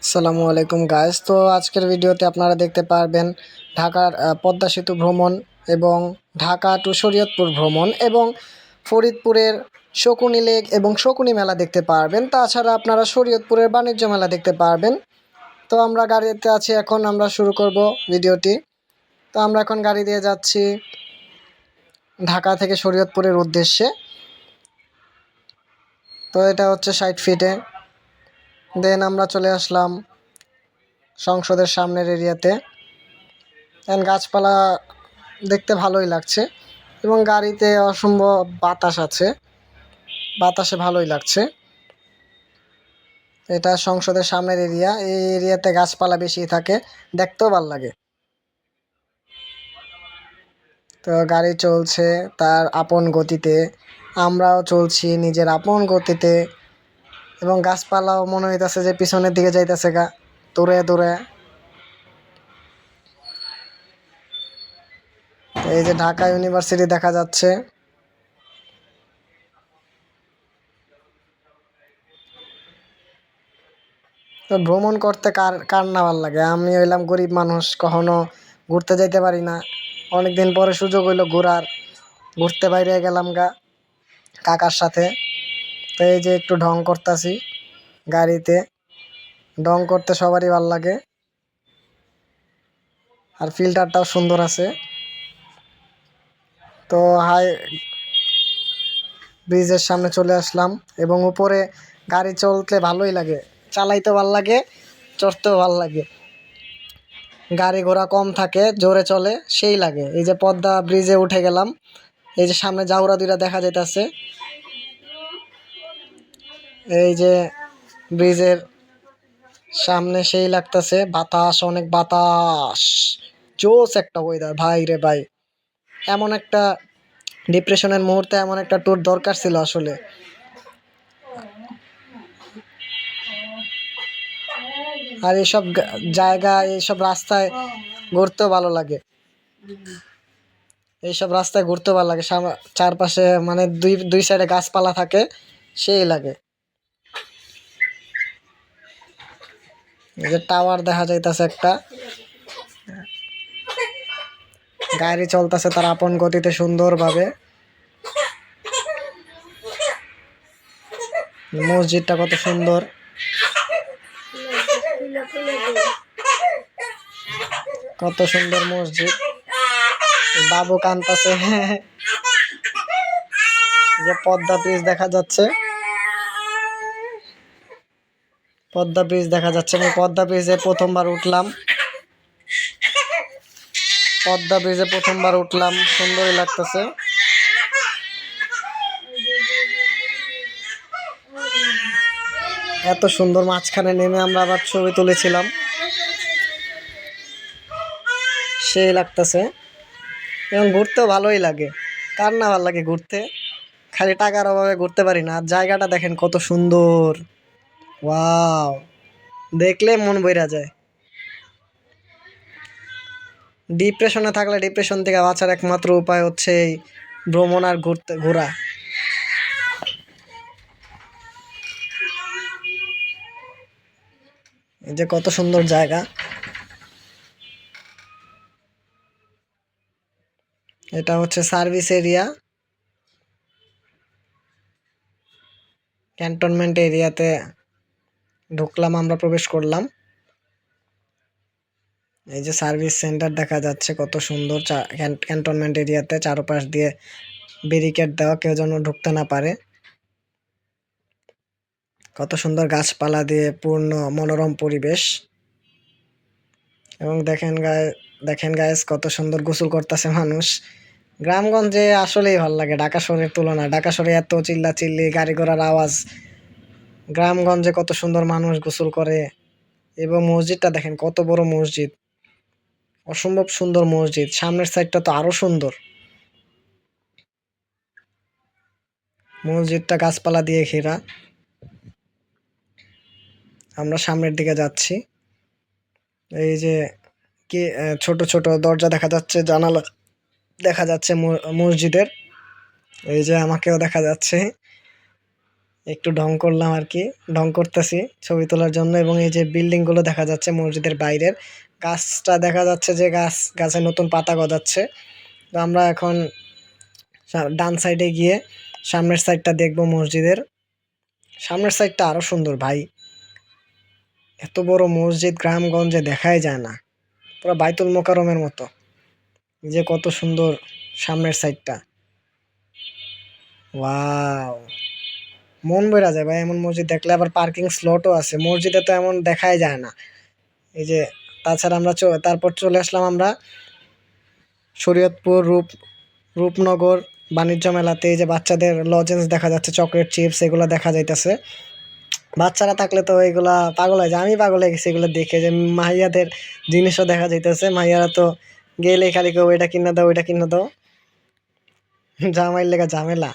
আসসালামু আলাইকুম গাইস। তো আজকের ভিডিওতে আপনারা দেখতে পারবেন ঢাকার পদ্মা সেতু ভ্রমণ এবং ঢাকা টু শরীয়তপুর ভ্রমণ এবং ফরিদপুরের শকুনি লেক এবং শকুনি মেলা দেখতে পারবেন। তাছাড়া আপনারা শরীয়তপুরের বাণিজ্য মেলা দেখতে পারবেন। তো আমরা গাড়িতে আছি, এখন আমরা শুরু করব ভিডিওটি। তো আমরা এখন গাড়ি দিয়ে যাচ্ছি ঢাকা থেকে শরীয়তপুরের উদ্দেশ্যে। তো এটা হচ্ছে 60 ফিটে। দেন আমরা চলে আসলাম সংসদের সামনের এরিয়াতে। গাছপালা দেখতে ভালোই লাগছে এবং গাড়িতে অসম্ভব বাতাস আছে, বাতাসে ভালোই লাগছে। এটা সংসদের সামনের এরিয়া, এই এরিয়াতে গাছপালা বেশি থাকে, দেখতেও ভালো লাগে। তো গাড়ি চলছে তার আপন গতিতে, আমরাও চলছি নিজের আপন গতিতে এবং গাছপালাও মনে হইতেছে যে পিছনের দিকে যাইতেছে গা দূরে দূরে। এই যে ঢাকা ইউনিভার্সিটি দেখা যাচ্ছে। তো ভ্রমণ করতে কার কার না ভালো লাগে। আমি হইলাম গরিব মানুষ, কখনো ঘুরতে যাইতে পারি না। অনেকদিন পরে সুযোগ হইলো ঘোরার, ঘুরতে বাইরে গেলাম গা কাকার সাথে। তো এই যে একটু ঢং করতেছি গাড়িতে, ঢং করতে সবারই ভালো লাগে আর ফিল্টারটাও সুন্দর আছে। তো হাই ব্রিজের সামনে চলে আসলাম এবং উপরে গাড়ি চলতে ভালোই লাগে, চালাইতে ভালো লাগে, চড়তেও ভালো লাগে। গাড়ি ঘোড়া কম থাকে, জোরে চলে, সেই লাগে। এই যে পদ্মা ব্রিজে উঠে গেলাম, এই যে সামনে জাউরা দুইটা দেখা যাইতেছে। এই যে ব্রিজের সামনে সেই লাগতেছে, বাতাস, অনেক বাতাস, জোস একটা ওয়েদার ভাই রে ভাই। এমন একটা ডিপ্রেশনের মুহূর্তে এমন একটা ট্যুর দরকার ছিল আসলে। আর এইসব জায়গা, এইসব রাস্তায় ঘুরতেও ভালো লাগে, এইসব রাস্তায় ঘুরতে ভালো লাগে। চারপাশে মানে দুই দুই সাইডে গাছপালা থাকে, সেই লাগে। এই যে টাওয়ার দেখা যাইতেছে একটা, গাড়ি চলতেছে তার আপন গতিতে সুন্দরভাবে। মসজিদটা কত সুন্দর, কত সুন্দর মসজিদ। বাবু কান্তাছে। যে পদ্মা ব্রিজ দেখা যাচ্ছে, পদ্মা ব্রিজ দেখা যাচ্ছে। আমি পদ্মা ব্রিজে প্রথমবার উঠলাম, পদ্মা ব্রিজে প্রথমবার উঠলাম, সুন্দরই লাগতেছে। এত সুন্দর, মাঝখানে নেমে আমরা আবার ছবি তুলেছিলাম, সেই লাগতেছে। এবং ঘুরতেও ভালোই লাগে, কার না ভালো লাগে ঘুরতে। খালি টাকার অভাবে ঘুরতে পারি না। আর জায়গাটা দেখেন কত সুন্দর, ওয়াও, দেখলে মন বইরা যায়। ডিপ্রেশনে থাকলে ডিপ্রেশন থেকে বাঁচার একমাত্র উপায় হচ্ছে এই ভ্রমণ আর ঘোরা। এই যে কত সুন্দর জায়গা। এটা হচ্ছে সার্ভিস এরিয়া, ক্যান্টনমেন্ট এরিয়াতে ঢুকলাম, আমরা প্রবেশ করলাম। এই যে সার্ভিস সেন্টার দেখা যাচ্ছে, কত সুন্দর। ক্যান্টনমেন্ট এরিয়াতে চারপাশ দিয়ে ব্যারিকেড দেওয়া, কেউ যেন ঢুকতে না পারে। কত সুন্দর গাছপালা দিয়ে পূর্ণ মনোরম পরিবেশ। এবং দেখেন গাইস কত সুন্দর গোসল করতেছে মানুষ। গ্রামগঞ্জে আসলেই ভালো লাগে ঢাকা শহরের তুলনায়। ঢাকা শহরে এত চিল্লা চিল্লি, গাড়ি ঘোড়ার আওয়াজ, গ্রামগঞ্জে কত সুন্দর মানুষ গোসল করে। এবং মসজিদটা দেখেন কত বড় মসজিদ, অসম্ভব সুন্দর মসজিদ। সামনের সাইডটা তো আরো সুন্দর, মসজিদটা গাছপালা দিয়ে ঘেরা। আমরা সামনের দিকে যাচ্ছি। এই যে কি ছোট ছোট দরজা দেখা যাচ্ছে, জানালা দেখা যাচ্ছে মসজিদের। এই যে আমাকেও দেখা যাচ্ছে। একটু ঢং করলাম আর কি, ঢং করতেছি ছবি তোলার জন্য। এবং এই যে বিল্ডিংগুলো দেখা যাচ্ছে মসজিদের বাইরের, গাছটা দেখা যাচ্ছে যে গাছে নতুন পাতা গজাচ্ছে। তো আমরা এখন ডান সাইডে গিয়ে সামনের সাইডটা দেখব মসজিদের। সামনের সাইডটা আরো সুন্দর ভাই, এত বড় মসজিদ গ্রামগঞ্জে দেখাই যায় না, পুরো বাইতুল মোকাররমের মতো। যে কত সুন্দর সামনের সাইডটা, ওয়াও, মন ভরে যায় ভাই এমন মসজিদ দেখলে। আবার পার্কিং স্লটও আছে মসজিদে, তো এমন দেখাই যায় না। এই যে তাছাড়া আমরা তারপর চলে আসলাম আমরা শরীয়তপুর রূপনগর বাণিজ্য মেলাতে। এই যে বাচ্চাদের লজেন্স দেখা যাচ্ছে, চকলেট চিপস এগুলো দেখা যাইতেছে। বাচ্চারা থাকলে তো এগুলা পাগল হয়ে যায়, আমি পাগল হয়ে গেছি এগুলো দেখে। যে মাহিয়াদের জিনিসও দেখা যাইতেছে, মাহিয়ারা তো গেলে খালি কেউ এটা কিনে দাও ওইটা কিনে দাও, জামাইয়ের লেগে ঝামেলা।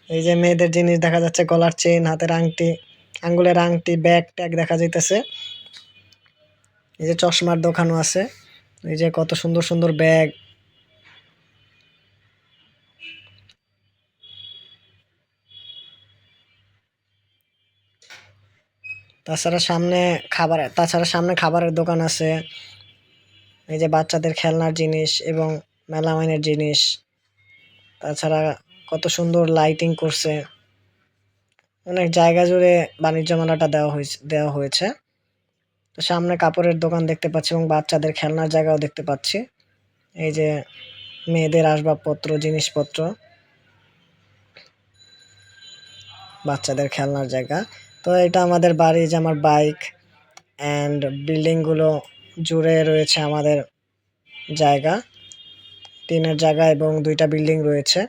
এই যে মেয়েদের জিনিস দেখা যাচ্ছে, গলার চেন, হাতের আংটি, আঙ্গুলের আংটি, ব্যাগ ট্যাগ দেখা যাইতেছে। এই যে চশমার দোকানও আছে, এই যে কত সুন্দর সুন্দর ব্যাগ। তাছাড়া সামনে খাবারের দোকান আছে। এই যে বাচ্চাদের খেলনার জিনিস এবং মেলামাইনের জিনিস। তাছাড়া কত সুন্দর লাইটিং করছে, অনেক জায়গা জুড়ে বাণিজ্য মেলাটা দেওয়া হয়েছে। তো সামনে কাপড়ের দোকান দেখতে পাচ্ছি এবং বাচ্চাদের খেলনার জায়গাও দেখতে পাচ্ছি। এই যে মেয়েদের আসবাবপত্র, জিনিসপত্র, বাচ্চাদের খেলনার জায়গা। তো এটা আমাদের বাড়ি, যে আমার বাইক অ্যান্ড বিল্ডিংগুলো জুড়ে রয়েছে আমাদের জায়গা, টিনের জায়গা এবং দুইটা বিল্ডিং রয়েছে।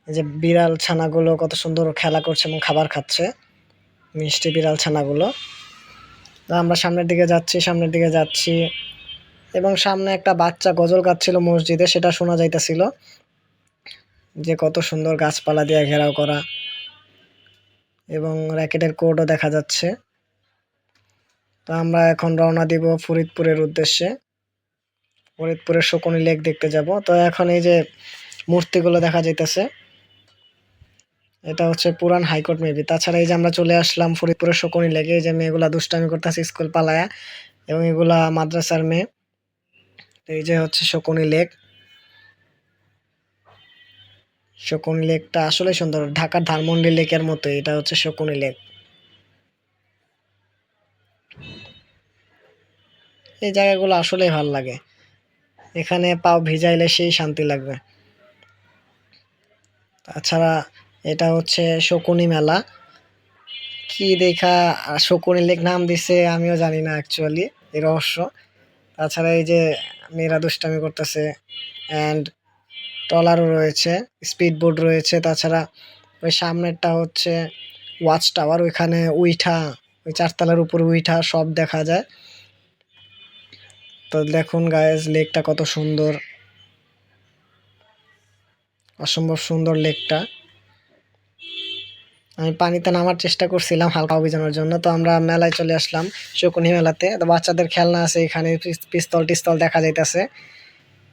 এই যে বিড়াল ছানাগুলো কত সুন্দর খেলা করছে এবং খাবার খাচ্ছে, মিষ্টি বিড়াল ছানাগুলো। তো আমরা সামনের দিকে যাচ্ছি এবং সামনে একটা বাচ্চা গজল গাচ্ছিল মসজিদে, সেটা শোনা যাইতেছিল। যে কত সুন্দর গাছপালা দিয়ে ঘেরাও করা, এবং র্যাকেটের কোডও দেখা যাচ্ছে। তো আমরা এখন রওনা দিব ফরিদপুরের উদ্দেশ্যে, ফরিদপুরের শকুনি লেক দেখতে যাব। তো এখন এই যে মূর্তিগুলো দেখা যাইতেছে, এটা হচ্ছে পুরান হাইকোর্ট মেবি। তাছাড়া এই যে আমরা চলে আসলাম ফরিদপুরের শকুনি লেকে। এই যে মেয়েগুলা দুষ্টামি করতেছে স্কুল পালায়া, এবং এগুলা মাদ্রাসার মেয়ে। এই যে হচ্ছে শকুনি লেক। শকুনি লেকটা আসলে সুন্দর, ঢাকার ধানমন্ডি লেকের মতো। এটা হচ্ছে শকুনি লেক। এই জায়গাগুলো আসলেই ভালো লাগে, এখানে পাও ভিজাইলে সেই শান্তি লাগবে। তাছাড়া এটা হচ্ছে শকুনি মেলা, কি দেখা শকুনি লেক নাম দিছে আমিও জানি না অ্যাকচুয়ালি, এই রহস্য। তাছাড়া এই যে মেয়েরা দুষ্টামি করতেছে, অ্যান্ড ট্রলারও রয়েছে, স্পিড বোট রয়েছে। তাছাড়া ওই সামনেরটা হচ্ছে ওয়াচ টাওয়ার, ওইখানে ওই চারতলার উপর উইঠা সব দেখা যায়। তো দেখুন গায়েস, লেকটা কত সুন্দর, অসম্ভব সুন্দর লেকটা। আমি পানিতে নামার চেষ্টা করছিলাম হালকা অভিযানের জন্য। তো আমরা মেলায় চলে আসলাম, শকুনি মেলাতে। তো বাচ্চাদের খেলনা আছে এখানে, পিস্তল টিস্তল দেখা যাইতেছে।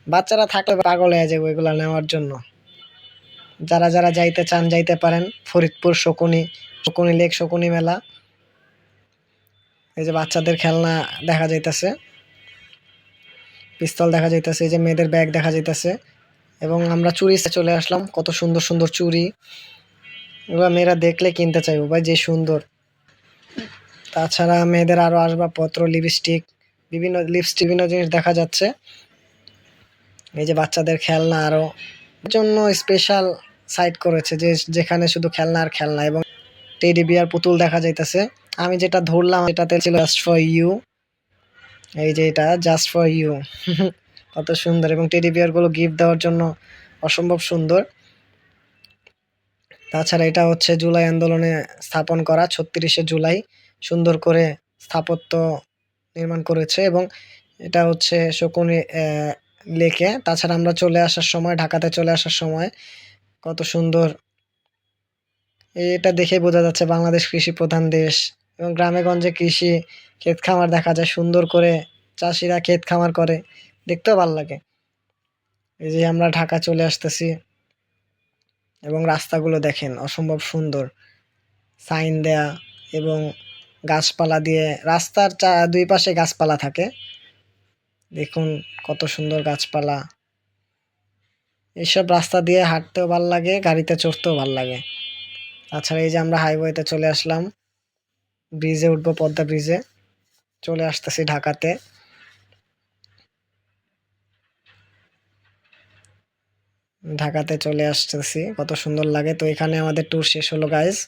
বাচ্চারা থাকলে পাগল হয়ে যাবে এগুলা নেওয়ার জন্য। যারা যারা যাইতে চান যাইতে পারেন, ফরিদপুর শকুনি লেক, শকুনি মেলা। এই যে বাচ্চাদের খেলনা দেখা যাইতেছে, পিস্তল দেখা যাইতেছে, এই যে মেয়েদের ব্যাগ দেখা যাইতেছে। এবং আমরা চুরি চলে আসলাম, কত সুন্দর সুন্দর চুড়ি, এগুলো মেয়েরা দেখলে কিনতে চাইবো ভাই, যে সুন্দর। তাছাড়া মেয়েদের আরো আসবাবপত্র, বিভিন্ন জিনিস দেখা যাচ্ছে। এই যে বাচ্চাদের খেলনা আরো জন্য স্পেশাল সাইট করেছে, যেখানে শুধু খেলনা আর খেলনা, এবং টেডি বিয়ার পুতুল দেখা যাইতেছে। আমি যেটা ধরলাম এটাতে ছিল জাস্ট ফর ইউ, এই যে এটা জাস্ট ফর ইউ, কত সুন্দর। এবং টেডি বিয়ার গুলো গিফট দেওয়ার জন্য অসম্ভব সুন্দর। তাছাড়া এটা হচ্ছে জুলাই আন্দোলনে স্থাপন করা, ৩৬শে জুলাই সুন্দর করে স্থাপত্য নির্মাণ করেছে। এবং এটা হচ্ছে শকুনি লেকে। তাছাড়া আমরা ঢাকাতে চলে আসার সময় কত সুন্দর, এটা দেখে বোঝা যাচ্ছে বাংলাদেশ কৃষি প্রধান দেশ। এবং গ্রামে গঞ্জে কৃষি ক্ষেত খামার দেখা যায়, সুন্দর করে চাষিরা ক্ষেত খামার করে, দেখতেও ভালো লাগে। এই যে আমরা ঢাকা চলে আসতেছি, এবং রাস্তাগুলো দেখেন অসম্ভব সুন্দর, সাইন দেয়া এবং গাছপালা দিয়ে রাস্তার দুই পাশে গাছপালা থাকে। দেখুন কত সুন্দর গাছপালা। এইসব রাস্তা দিয়ে হাঁটতেও ভাল লাগে, গাড়িতে চড়তেও ভাল লাগে। তাছাড়া এই যে আমরা হাইওয়েতে চলে আসলাম, ব্রিজে উঠবো, পদ্মা ব্রিজে চলে আসতেছি ঢাকাতে। ঢাকাতে চলে আসতেছি, কত সুন্দর লাগে। তো এখানে আমাদের ট্যুর শেষ হলো গাইজ।